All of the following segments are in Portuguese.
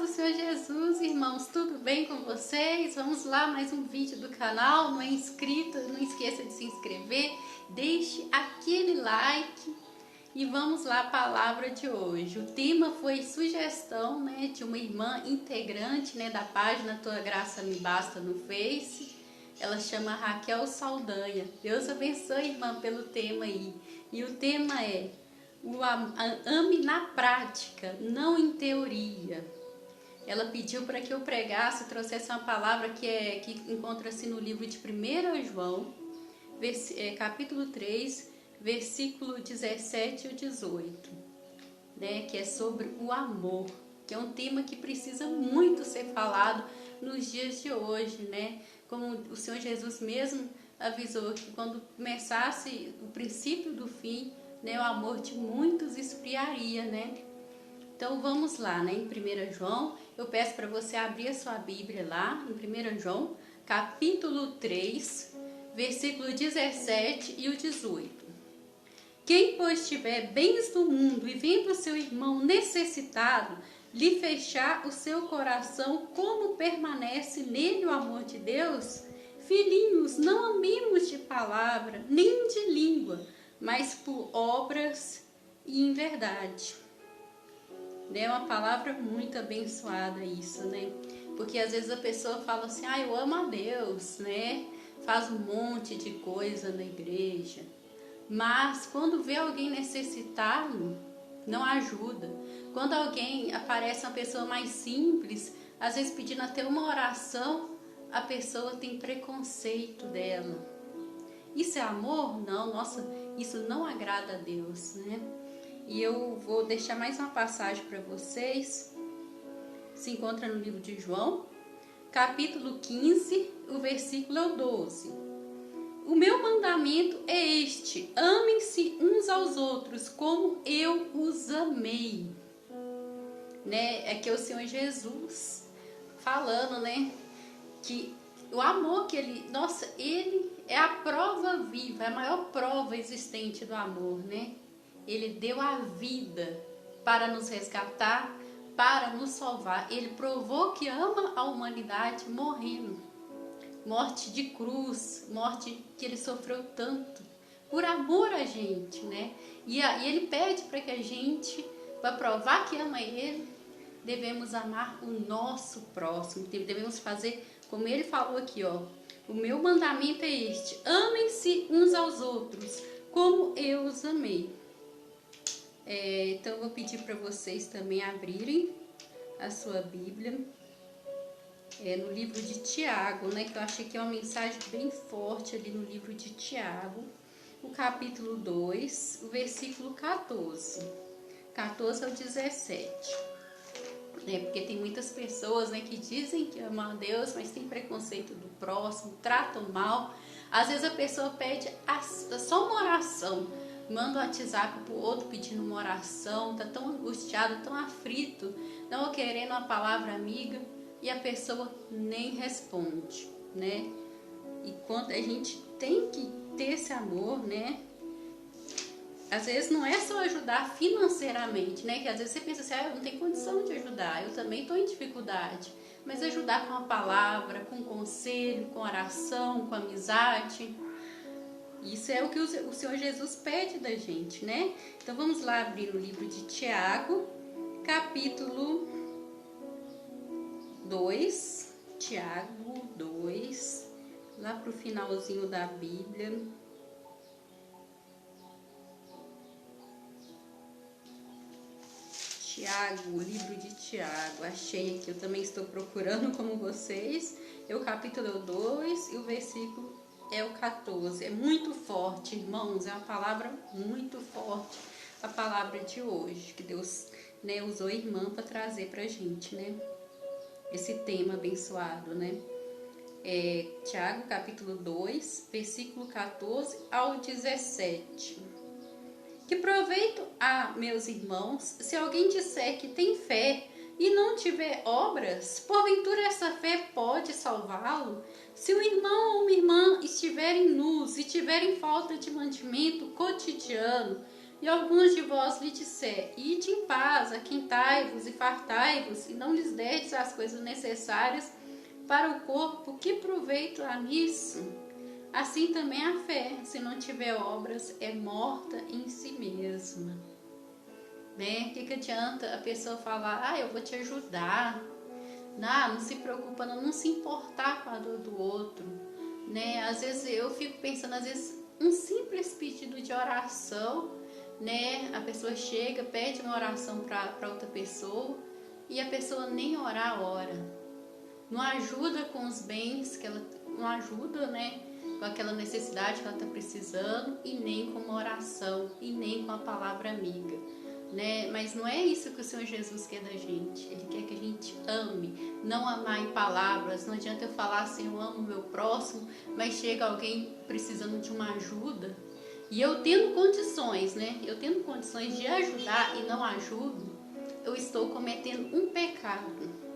Senhor Jesus, irmãos, tudo bem com vocês? Vamos lá, mais um vídeo do canal. Não é inscrito, não esqueça de se inscrever, deixe aquele like e vamos lá a palavra de hoje. O tema foi sugestão, de uma irmã integrante, da página Tua Graça Me Basta no Face. Ela chama Raquel Saldanha. Deus abençoe, irmã, pelo tema aí. E o tema é: ame na prática, não em teoria. Ela pediu para que eu pregasse, trouxesse uma palavra que encontra-se no livro de 1 João, capítulo 3, versículo 17 e 18, que é sobre o amor, que é um tema que precisa muito ser falado nos dias de hoje, Como o Senhor Jesus mesmo avisou que quando começasse o princípio do fim, o amor de muitos esfriaria, Então vamos lá, em 1 João, eu peço para você abrir a sua Bíblia lá, em 1 João, capítulo 3, versículo 17 e o 18. Quem, pois, tiver bens do mundo e vendo o seu irmão necessitado, lhe fechar o seu coração, como permanece nele o amor de Deus? Filhinhos, não amemos de palavra, nem de língua, mas por obras e em verdade. É uma palavra muito abençoada isso, Porque às vezes a pessoa fala assim, eu amo a Deus, Faz um monte de coisa na igreja. Mas quando vê alguém necessitado, não ajuda. Quando alguém aparece uma pessoa mais simples, às vezes pedindo até uma oração, a pessoa tem preconceito dela. Isso é amor? Não, nossa, isso não agrada a Deus, E eu vou deixar mais uma passagem para vocês. Se encontra no livro de João, capítulo 15, o versículo é o 12. O meu mandamento é este: amem-se uns aos outros como eu os amei. É que é o Senhor Jesus falando, que o amor que ele é a prova viva, é a maior prova existente do amor, Ele deu a vida para nos resgatar, para nos salvar. Ele provou que ama a humanidade morrendo. Morte de cruz, morte que ele sofreu tanto, por amor a gente, E ele pede para que a gente, para provar que ama ele, devemos amar o nosso próximo, devemos fazer como ele falou aqui, o meu mandamento é este: amem-se uns aos outros, como eu os amei. Então eu vou pedir para vocês também abrirem a sua Bíblia, no livro de Tiago, que eu achei que é uma mensagem bem forte ali no livro de Tiago, o capítulo 2, o versículo 14 ao 17. Porque tem muitas pessoas, que dizem que amam a Deus, mas tem preconceito do próximo, tratam mal. Às vezes a pessoa pede só uma oração, manda um WhatsApp pro outro pedindo uma oração, tá tão angustiado, tão aflito, não querendo uma palavra amiga, e a pessoa nem responde, E quando a gente tem que ter esse amor, Às vezes não é só ajudar financeiramente, Que às vezes você pensa assim, eu não tenho condição de ajudar, eu também estou em dificuldade. Mas ajudar com a palavra, com conselho, com oração, com amizade. Isso é o que o Senhor Jesus pede da gente, Então vamos lá abrir o livro de Tiago, capítulo 2, Tiago 2, lá para o finalzinho da Bíblia. Tiago, o livro de Tiago, achei aqui, eu também estou procurando como vocês, é o capítulo 2 e o versículo é o 14, é muito forte, irmãos, é uma palavra muito forte, a palavra de hoje, que Deus usou a irmã para trazer para a gente, esse tema abençoado, Tiago, capítulo 2, versículo 14 ao 17. Que proveito há, meus irmãos, se alguém disser que tem fé e não tiver obras? Porventura essa fé pode salvá-lo? Se o irmão ou uma irmã estiverem nus e tiverem falta de mantimento cotidiano, E alguns de vós lhe disser, ide em paz, aquentai-vos e fartai-vos, e não lhes derdes as coisas necessárias para o corpo, que proveito há nisso? Assim também a fé, se não tiver obras, é morta em si mesma. Né? O que adianta a pessoa falar, eu vou te ajudar, não se preocupa, não se importar com a dor do outro, né? Às vezes eu fico pensando, às vezes um simples pedido de oração, né? A pessoa chega, pede uma oração para outra pessoa e a pessoa nem orar ora, não ajuda com os bens que ela não ajuda, né? Com aquela necessidade que ela está precisando, e nem com uma oração, e nem com a palavra amiga, né? Mas não é isso que o Senhor Jesus quer da gente. Ele quer que a gente ame, não amar em palavras. Não adianta eu falar assim, eu amo o meu próximo, mas chega alguém precisando de uma ajuda, e eu tendo condições, né? Eu tendo condições de ajudar e não ajudo, eu estou cometendo um pecado.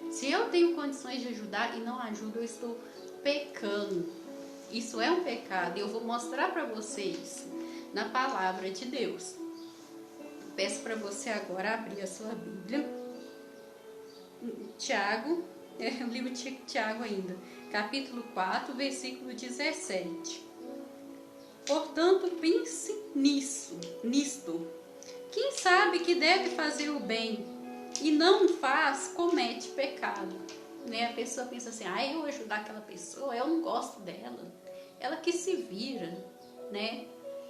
Se eu tenho condições de ajudar e não ajudo, eu estou pecando. Isso é um pecado, e eu vou mostrar para vocês na palavra de Deus. Peço para você agora abrir a sua Bíblia. Tiago, o livro de Tiago ainda, capítulo 4, versículo 17. Portanto, pense nisto. Quem sabe que deve fazer o bem e não faz, comete pecado. Né? A pessoa pensa assim, eu ajudar aquela pessoa, eu não gosto dela, ela que se vira, né?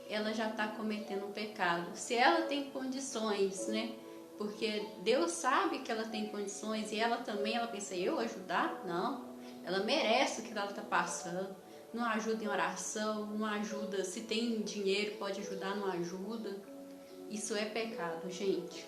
Ela já está cometendo um pecado. Se ela tem condições, né? Porque Deus sabe que ela tem condições, e ela também, ela pensa, eu ajudar? Não, ela merece o que ela está passando. Não ajuda em oração, não ajuda, se tem dinheiro pode ajudar, não ajuda. Isso é pecado, gente.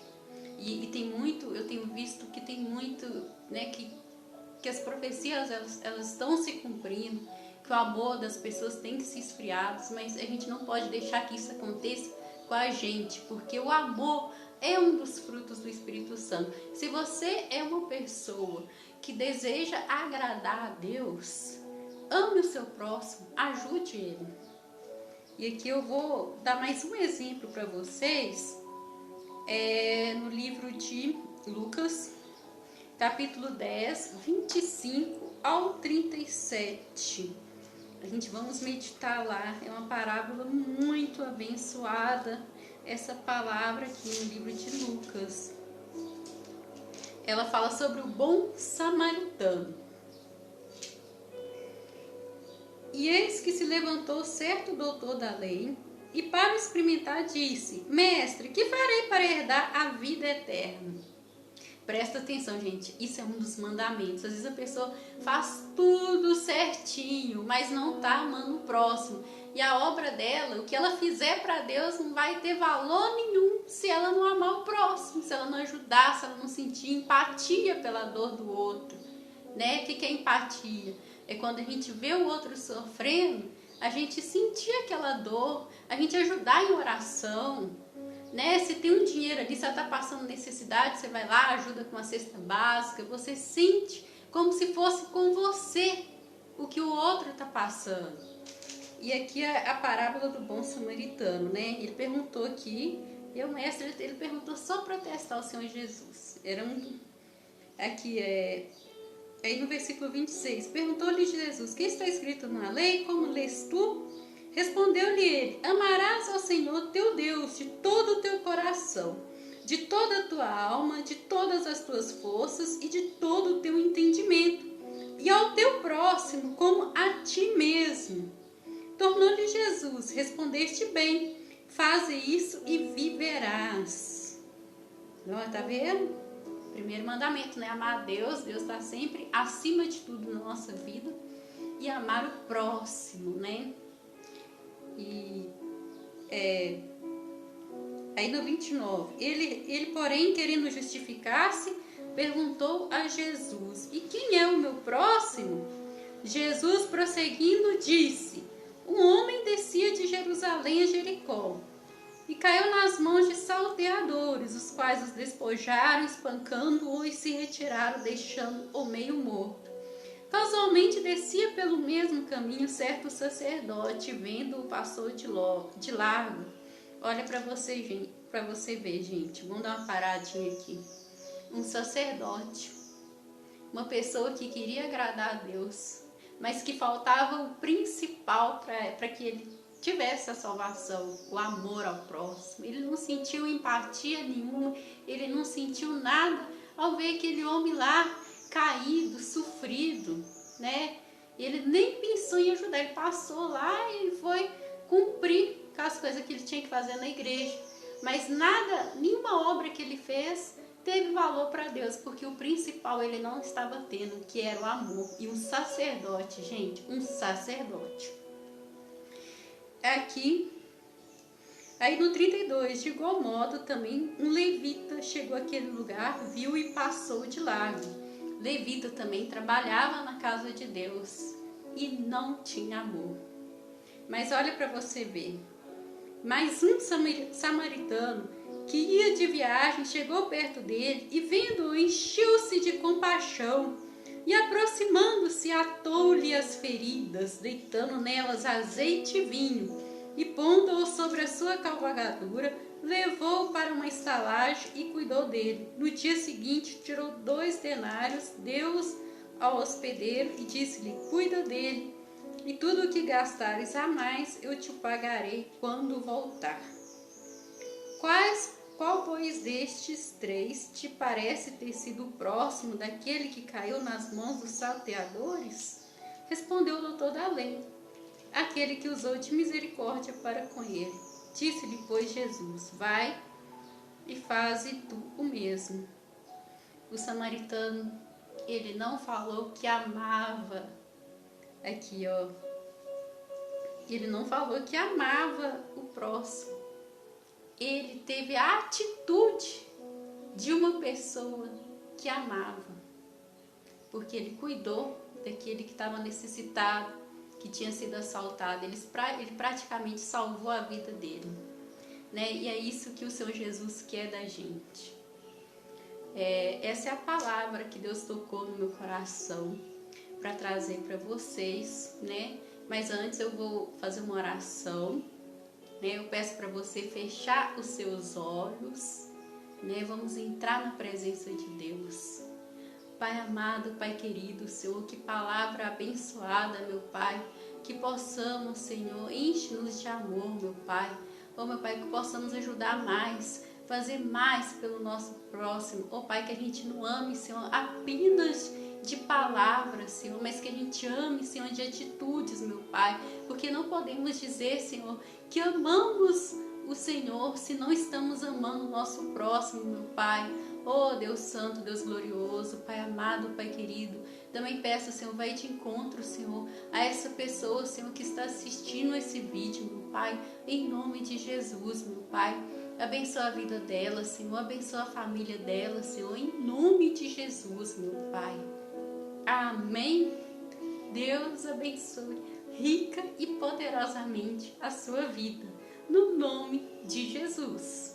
E tem muito, eu tenho visto que tem muito, né, que as profecias elas estão se cumprindo, que o amor das pessoas tem que se esfriar, mas a gente não pode deixar que isso aconteça com a gente, porque o amor é um dos frutos do Espírito Santo. Se você é uma pessoa que deseja agradar a Deus, ame o seu próximo, ajude ele. E aqui eu vou dar mais um exemplo para vocês, no livro de Lucas, capítulo 10, 25 ao 37. A gente vamos meditar lá, é uma parábola muito abençoada, essa palavra aqui no livro de Lucas. Ela fala sobre o bom samaritano. E eis que se levantou certo doutor da lei, e para experimentar disse, mestre, que farei para herdar a vida eterna? Presta atenção, gente, isso é um dos mandamentos. Às vezes a pessoa faz tudo certinho, mas não está amando o próximo. E a obra dela, o que ela fizer para Deus, não vai ter valor nenhum se ela não amar o próximo, se ela não ajudar, se ela não sentir empatia pela dor do outro. Né? O que é empatia? É quando a gente vê o outro sofrendo, a gente sentir aquela dor, a gente ajudar em oração. Né? Se tem um dinheiro ali, se ela está passando necessidade, você vai lá, ajuda com uma cesta básica, você sente como se fosse com você o que o outro está passando. E aqui é a parábola do bom samaritano, né? Ele perguntou aqui, e o mestre, ele perguntou só para testar o Senhor Jesus. Aí no versículo 26, perguntou-lhe Jesus, que está escrito na lei, como lês tu? Respondeu-lhe ele, amarás ao Senhor teu Deus de todo o teu coração, de toda a tua alma, de todas as tuas forças e de todo o teu entendimento, e ao teu próximo como a ti mesmo. Tornou-lhe Jesus, respondeste bem, faze isso e viverás. Está vendo? Primeiro mandamento, né? Amar a Deus, Deus está sempre acima de tudo na nossa vida, e amar o próximo, né? Aí no 29, ele porém, querendo justificar-se, perguntou a Jesus, e quem é o meu próximo? Jesus, prosseguindo, disse, um homem descia de Jerusalém a Jericó, e caiu nas mãos de salteadores, os quais os despojaram, espancando-o, e se retiraram, deixando-o meio morto. Casualmente descia pelo mesmo caminho certo sacerdote, vendo-o, passou de largo. Olha para você, gente, para você ver, gente. Vamos dar uma paradinha aqui. Um sacerdote, uma pessoa que queria agradar a Deus, mas que faltava o principal para que ele tivesse a salvação, o amor ao próximo. Ele não sentiu empatia nenhuma, ele não sentiu nada ao ver aquele homem lá caído, sofrido, né? Ele nem pensou em ajudar, ele passou lá e foi cumprir com as coisas que ele tinha que fazer na igreja. Mas nada, nenhuma obra que ele fez teve valor para Deus, porque o principal ele não estava tendo, que era o amor. E um sacerdote, gente, um sacerdote. Aqui, aí no 32, de igual modo também um levita chegou àquele lugar, viu e passou de largo. Levita também trabalhava na casa de Deus e não tinha amor. Mas olha para você ver, mais um samaritano que ia de viagem chegou perto dele e vendo-o encheu-se de compaixão e aproximando-se atou-lhe as feridas, deitando nelas azeite e vinho e pondo-o sobre a sua cavalgadura, levou-o para uma estalagem e cuidou dele. No dia seguinte tirou 2 denários, deu-os ao hospedeiro e disse-lhe: cuida dele, e tudo o que gastares a mais eu te pagarei quando voltar. Qual, pois, destes 3 te parece ter sido próximo daquele que caiu nas mãos dos salteadores? Respondeu o doutor da lei: aquele que usou de misericórdia para com ele. Disse-lhe, pois, Jesus: vai e faze tu o mesmo. O samaritano, ele não falou que amava. Aqui, ó. Ele não falou que amava o próximo. Ele teve a atitude de uma pessoa que amava. Porque ele cuidou daquele que estava necessitado, que tinha sido assaltado. Ele praticamente salvou a vida dele. Né? E é isso que o Senhor Jesus quer da gente. Essa é a palavra que Deus tocou no meu coração para trazer para vocês, né? Mas antes eu vou fazer uma oração, né? Eu peço para você fechar os seus olhos, né? Vamos entrar na presença de Deus. Pai amado, Pai querido, Senhor, que palavra abençoada, meu Pai, que possamos, Senhor, enche-nos de amor, meu Pai. Oh, meu Pai, que possamos ajudar mais, fazer mais pelo nosso próximo. Oh, Pai, que a gente não ame, Senhor, apenas de palavras, Senhor, mas que a gente ame, Senhor, de atitudes, meu Pai, porque não podemos dizer, Senhor, que amamos o Senhor se não estamos amando o nosso próximo, meu Pai. Oh, Deus Santo, Deus glorioso, Pai amado, Pai querido, também peço, Senhor, vai de encontro, Senhor, a essa pessoa, Senhor, que está assistindo esse vídeo, meu Pai, em nome de Jesus, meu Pai. Abençoa a vida dela, Senhor, abençoa a família dela, Senhor, em nome de Jesus, meu Pai. Amém. Deus abençoe rica e poderosamente a sua vida, no nome de Jesus.